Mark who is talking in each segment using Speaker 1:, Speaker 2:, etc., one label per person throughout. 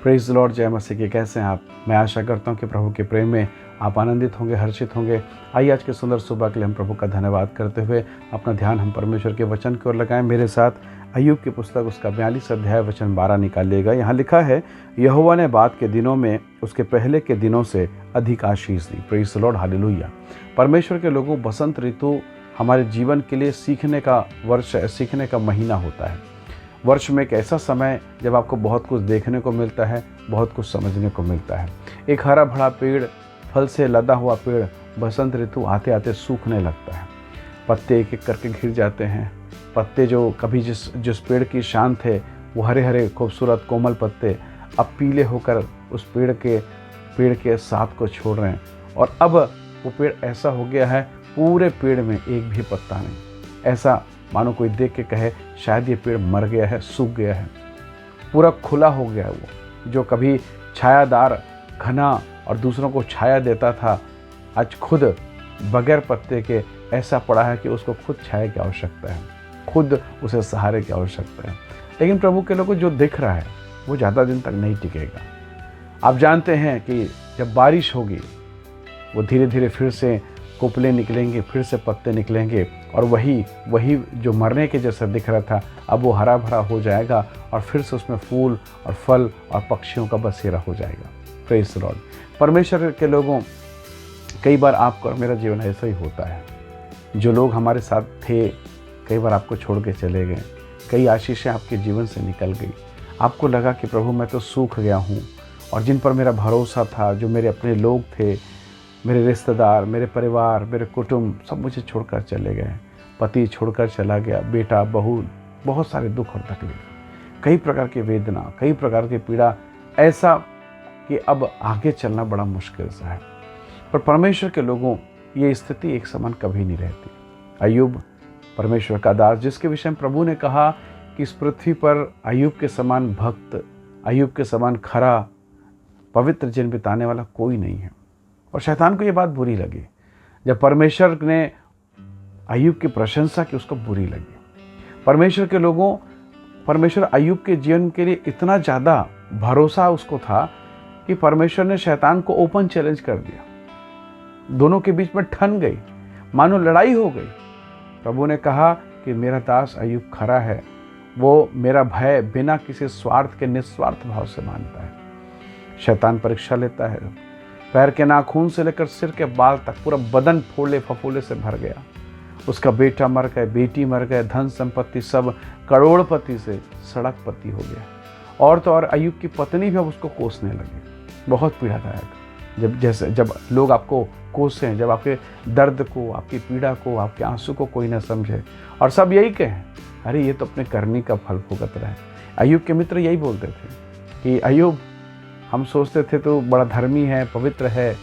Speaker 1: Praise the Lord, जय मसीह की। कैसे हैं आप? मैं आशा करता हूं कि प्रभु के प्रेम में आप आनंदित होंगे, हर्षित होंगे। आइए आज के सुंदर सुबह के लिए हम प्रभु का धन्यवाद करते हुए अपना ध्यान हम परमेश्वर के वचन की ओर लगाएं। मेरे साथ अय्यूब की पुस्तक उसका 42 अध्याय वचन 12 निकालिएगा। यहाँ लिखा है, यहोवा ने बाद के दिनों में उसके पहले के दिनों से अधिक आशीष दी। Praise the lord, hallelujah. परमेश्वर के लोगों, बसंत ऋतु हमारे जीवन के लिए सीखने का वर्ष है, सीखने का महीना होता है। वर्ष में एक ऐसा समय जब आपको बहुत कुछ देखने को मिलता है, बहुत कुछ समझने को मिलता है। एक हरा भरा पेड़, फल से लदा हुआ पेड़ बसंत ऋतु आते आते सूखने लगता है। पत्ते एक एक करके गिर जाते हैं। पत्ते जो कभी जिस पेड़ की शान थे, वो हरे हरे खूबसूरत कोमल पत्ते अब पीले होकर उस पेड़ के साथ को छोड़ रहे हैं। और अब वो पेड़ ऐसा हो गया है, पूरे पेड़ में एक भी पत्ता नहीं। ऐसा मानो कोई देख के कहे शायद ये पेड़ मर गया है, सूख गया है, पूरा खुला हो गया है। वो जो कभी छायादार, घना और दूसरों को छाया देता था, आज खुद बगैर पत्ते के ऐसा पड़ा है कि उसको खुद छाया की आवश्यकता है, खुद उसे सहारे की आवश्यकता है। लेकिन प्रभु के लोगों, जो दिख रहा है वो ज़्यादा दिन तक नहीं टिकेगा। आप जानते हैं कि जब बारिश होगी, वो धीरे धीरे फिर से कोपले निकलेंगे, फिर से पत्ते निकलेंगे, और वही जो मरने के जैसा दिख रहा था, अब वो हरा भरा हो जाएगा और फिर से उसमें फूल और फल और पक्षियों का बसेरा हो जाएगा। Praise the Lord. परमेश्वर के लोगों, कई बार आपका और मेरा जीवन ऐसा ही होता है। जो लोग हमारे साथ थे, कई बार आपको छोड़ के चले गए। कई आशीषें आपके जीवन से निकल गई। आपको लगा कि प्रभु मैं तो सूख गया हूँ, और जिन पर मेरा भरोसा था, जो मेरे अपने लोग थे, मेरे रिश्तेदार, मेरे परिवार, मेरे कुटुंब, सब मुझे छोड़कर चले गए। पति छोड़कर चला गया, बेटा, बहू, बहुत सारे दुख और तकलीफ, कई प्रकार की वेदना, कई प्रकार की पीड़ा, ऐसा कि अब आगे चलना बड़ा मुश्किल सा है। पर परमेश्वर के लोगों, ये स्थिति एक समान कभी नहीं रहती। अय्यूब परमेश्वर का दास, जिसके विषय में प्रभु ने कहा कि इस पृथ्वी पर अय्यूब के समान भक्त, अय्यूब के समान खरा, पवित्र जीवन बिताने वाला कोई नहीं है। और शैतान को ये बात बुरी लगी। जब परमेश्वर ने अय्यूब की प्रशंसा की, उसको बुरी लगी। परमेश्वर के लोगों, परमेश्वर अय्यूब के जीवन के लिए इतना ज़्यादा भरोसा उसको था कि परमेश्वर ने शैतान को ओपन चैलेंज कर दिया। दोनों के बीच में ठन गई, मानो लड़ाई हो गई। प्रभु ने कहा कि मेरा दास अय्यूब खरा है, वो मेरा भय बिना किसी स्वार्थ के निस्वार्थ भाव से मानता है। शैतान परीक्षा लेता है। पैर के नाखून से लेकर सिर के बाल तक पूरा बदन फोड़े फफोले से भर गया। उसका बेटा मर गए, बेटी मर गए, धन संपत्ति सब करोड़पति से सड़कपति हो गया। और तो और अय्यूब की पत्नी भी अब उसको कोसने लगी। बहुत पीड़ादायक। जब लोग आपको कोसें, जब आपके दर्द को, आपकी पीड़ा को, आपके आंसू को कोई ना समझे, और सब यही कहें, अरे ये तो अपने करनी का फल भुगत रहा है। अय्यूब के मित्र यही बोलते थे कि अय्यूब, हम सोचते थे तो बड़ा धर्मी है, पवित्र है,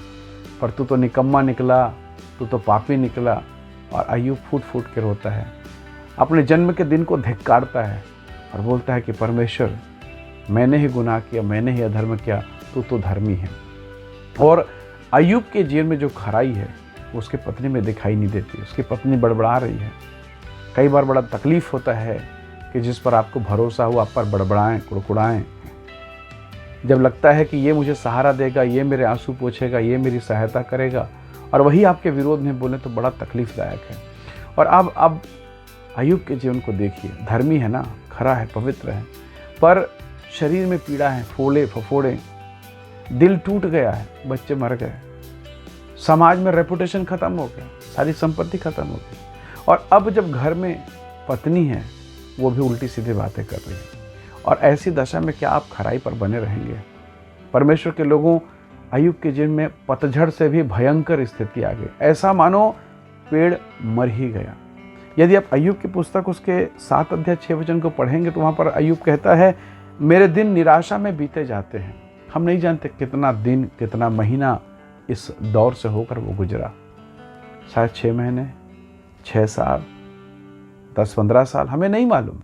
Speaker 1: पर तू तो निकम्मा निकला, तू तो पापी निकला। और अय्यूब फूट फूट के रोता है, अपने जन्म के दिन को धिक्कारता है और बोलता है कि परमेश्वर, मैंने ही गुनाह किया, मैंने ही अधर्म किया, तू तो धर्मी है। और अय्यूब के जीवन में जो खराई है, वो उसकी पत्नी में दिखाई नहीं देती। उसकी पत्नी बड़बड़ा रही है। कई बार बड़ा तकलीफ होता है कि जिस पर आपको भरोसा हो, आप पर बड़बड़ाएं, कुड़कुड़ाएं। जब लगता है कि ये मुझे सहारा देगा, ये मेरे आंसू पोंछेगा, ये मेरी सहायता करेगा, और वही आपके विरोध में बोले, तो बड़ा तकलीफदायक है। और अब अय्यूब के जीवन को देखिए। धर्मी है ना, खरा है, पवित्र है, पर शरीर में पीड़ा है, फोड़े फफोड़े, दिल टूट गया है, बच्चे मर गए, समाज में रेपुटेशन खत्म हो गया, सारी संपत्ति खत्म हो गई। और अब जब घर में पत्नी है, वो भी उल्टी सीधी बातें कर रही है। और ऐसी दशा में क्या आप खराई पर बने रहेंगे? परमेश्वर के लोगों, अय्यूब के जीवन में पतझड़ से भी भयंकर स्थिति आ गई। ऐसा मानो पेड़ मर ही गया। यदि आप अय्यूब की पुस्तक उसके 7 अध्याय 6 वचन को पढ़ेंगे, तो वहाँ पर अय्यूब कहता है, मेरे दिन निराशा में बीते जाते हैं। हम नहीं जानते कितना दिन, कितना महीना इस दौर से होकर वो गुजरा। शायद 6 महीने, 6 साल, 10-15 साल, हमें नहीं मालूम,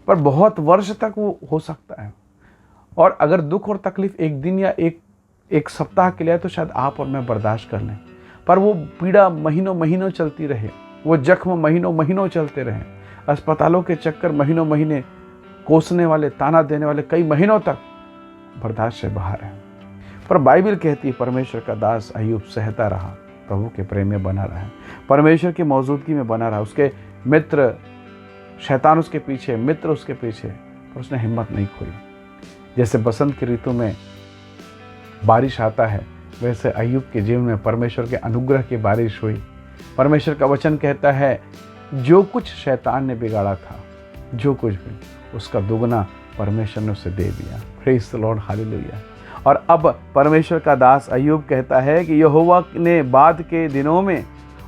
Speaker 1: पर बहुत वर्ष तक वो हो सकता है। और अगर दुख और तकलीफ एक दिन या एक सप्ताह के लिए है, तो शायद आप और मैं बर्दाश्त कर लें, पर वो पीड़ा महीनों महीनों चलती रहे, वो जख्म महीनों महीनों चलते रहे, अस्पतालों के चक्कर महीनों महीने, कोसने वाले, ताना देने वाले कई महीनों तक बर्दाश्त से बाहर है। पर बाइबल कहती है परमेश्वर का दास अय्यूब सहता रहा, प्रभु के प्रेम में बना रहा, परमेश्वर की मौजूदगी में बना रहा। उसके मित्र शैतान उसके पीछे, मित्र उसके पीछे, पर उसने हिम्मत नहीं खोई। जैसे बसंत की ऋतु में बारिश आता है, वैसे अय्यूब के जीवन में परमेश्वर के अनुग्रह की बारिश हुई। परमेश्वर का वचन कहता है जो कुछ शैतान ने बिगाड़ा था, जो कुछ भी, उसका दुगना परमेश्वर ने उसे दे दिया। Praise the lord, hallelujah. और अब परमेश्वर का दास अय्यूब कहता है कि यहोवा ने बाद के दिनों में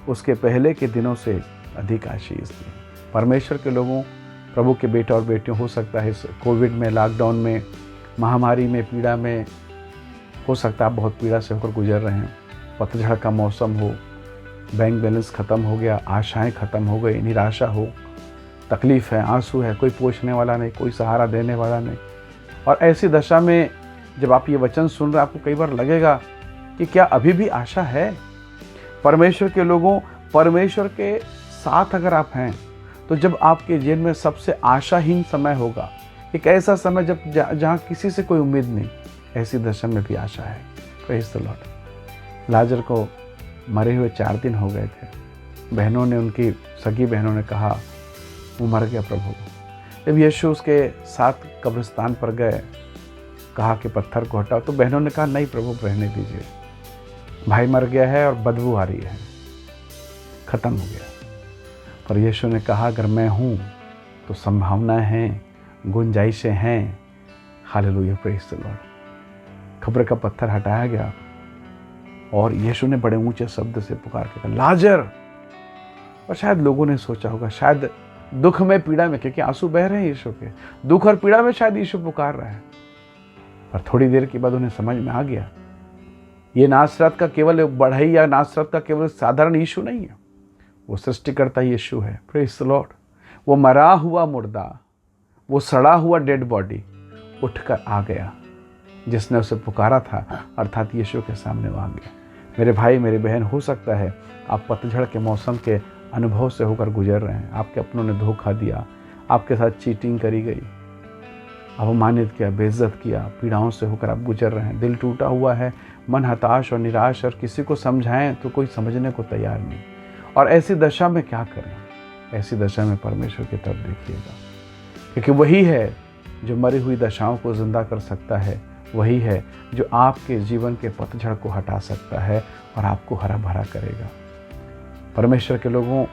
Speaker 1: उसके पहले के दिनों से अधिक आशीष दी। परमेश्वर के लोगों, प्रभु के बेटा और बेटियों, हो सकता है इस कोविड में, लॉकडाउन में, महामारी में, पीड़ा में, हो सकता है आप बहुत पीड़ा से होकर गुजर रहे हैं। पतझड़ का मौसम हो, बैंक बैलेंस ख़त्म हो गया, आशाएं ख़त्म हो गई, निराशा हो, तकलीफ़ है, आंसू है, कोई पूछने वाला नहीं, कोई सहारा देने वाला नहीं। और ऐसी दशा में जब आप ये वचन सुन रहे, आपको कई बार लगेगा कि क्या अभी भी आशा है? परमेश्वर के लोगों, परमेश्वर के साथ अगर आप हैं, तो जब आपके जीवन में सबसे आशाहीन समय होगा, एक ऐसा समय जब जहाँ किसी से कोई उम्मीद नहीं, ऐसी दशा में भी आशा है। Praise the Lord. लाजर को मरे हुए 4 दिन हो गए थे। बहनों ने, उनकी सगी बहनों ने कहा वो मर गया प्रभु। जब यीशु उसके साथ कब्रिस्तान पर गए, कहा कि पत्थर को हटाओ, तो बहनों ने कहा नहीं प्रभु, रहने दीजिए, भाई मर गया है और बदबू आ रही है, ख़त्म हो गया। पर यीशु ने कहा अगर मैं हूँ तो संभावनाएं हैं, गुंजाइशें हैं। Hallelujah, praise the Lord. कब्र का पत्थर हटाया गया और यीशु ने बड़े ऊंचे शब्द से पुकार के कहा लाजर। और शायद लोगों ने सोचा होगा, शायद दुख में, पीड़ा में, क्योंकि आंसू बह रहे हैं यीशु के, दुख और पीड़ा में शायद यीशु पुकार रहा है। पर थोड़ी देर के बाद उन्हें समझ में आ गया ये नासरत का केवल बढ़ई या नासरत का केवल साधारण यीशु नहीं है, वो सृष्टिकर्ता यीशु है। Praise the Lord. वो मरा हुआ मुर्दा, वो सड़ा हुआ डेड बॉडी उठकर आ गया, जिसने उसे पुकारा था, अर्थात यीशु के सामने वो आ गया। मेरे भाई, मेरी बहन, हो सकता है आप पतझड़ के मौसम के अनुभव से होकर गुजर रहे हैं। आपके अपनों ने धोखा दिया, आपके साथ चीटिंग करी गई, अवमानित किया, बेइज्जत किया, पीड़ाओं से होकर आप गुजर रहे हैं। दिल टूटा हुआ है, मन हताश और निराश, और किसी को समझाएं तो कोई समझने को तैयार नहीं। और ऐसी दशा में क्या करें? ऐसी दशा में परमेश्वर की तरफ देखिएगा, क्योंकि वही है जो मरी हुई दशाओं को जिंदा कर सकता है, वही है जो आपके जीवन के पतझड़ को हटा सकता है और आपको हरा भरा करेगा। परमेश्वर के लोगों,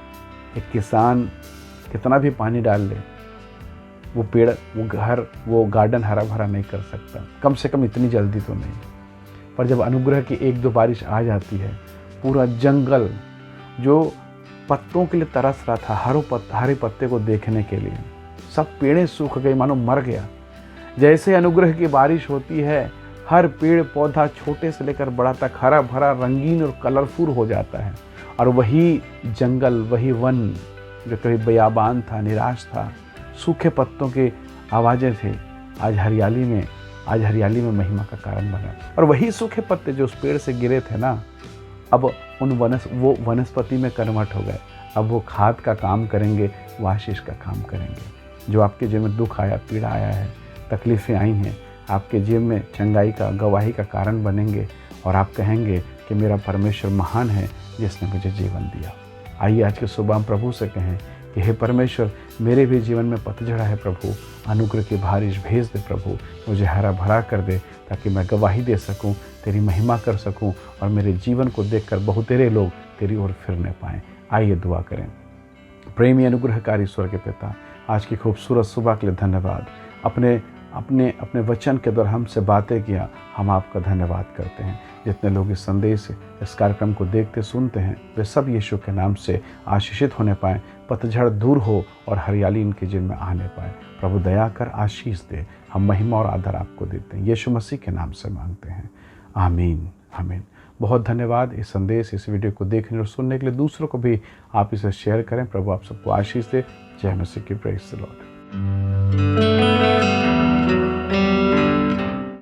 Speaker 1: एक किसान कितना भी पानी डाल ले, वो पेड़, वो घर, वो गार्डन हरा भरा नहीं कर सकता, कम से कम इतनी जल्दी तो नहीं। पर जब अनुग्रह की 1-2 बारिश आ जाती है, पूरा जंगल जो पत्तों के लिए तरस रहा था, हरे पत्ते को देखने के लिए, सब पेड़ें सूख गई, मानो मर गया। जैसे अनुग्रह की बारिश होती है, हर पेड़ पौधा छोटे से लेकर बड़ा तक हरा भरा, रंगीन और कलरफुल हो जाता है। और वही जंगल, वही वन जो कभी बयाबान था, निराश था, सूखे पत्तों की आवाज़ें थे, आज हरियाली में महिमा का कारण बना। और वही सूखे पत्ते जो उस पेड़ से गिरे थे ना, अब वो वनस्पति में कन्वर्ट हो गए। अब वो खाद का काम करेंगे, वो आशीष का काम करेंगे। जो आपके जीवन में दुख आया, पीड़ा आया है, तकलीफ़ें आई हैं, आपके जीवन में चंगाई का, गवाही का कारण बनेंगे। और आप कहेंगे कि मेरा परमेश्वर महान है जिसने मुझे जीवन दिया। आइए आज के सुबह हम प्रभु से कहें कि हे परमेश्वर, मेरे भी जीवन में पतझड़ा है प्रभु, अनुग्रह की बारिश भेज दे प्रभु, मुझे हरा भरा कर दे, ताकि मैं गवाही दे सकूं, तेरी महिमा कर सकूं, और मेरे जीवन को देखकर बहुतेरे लोग तेरी ओर फिरने पाएँ। आइए दुआ करें। प्रेमी अनुग्रहकारी ईश्वर के पिता, आज की खूबसूरत सुबह के लिए धन्यवाद। अपने वचन के द्वारा हमसे बातें किया, हम आपका धन्यवाद करते हैं। जितने लोग इस संदेश, इस कार्यक्रम को देखते सुनते हैं, वे सब यीशु के नाम से आशीषित होने पाएँ, पतझड़ दूर हो और हरियाली इनके जीवन में आने पाए। प्रभु दया कर आशीष दे। हम महिमा और आदर आपको देते हैं, यीशु मसीह के नाम से मांगते हैं, आमीन, आमीन। बहुत धन्यवाद। इस संदेश, इस वीडियो को देखने और सुनने के लिए दूसरों को भी आप इसे शेयर करें। प्रभु आप सबको आशीष दे। जय मसीह की। Praise the Lord.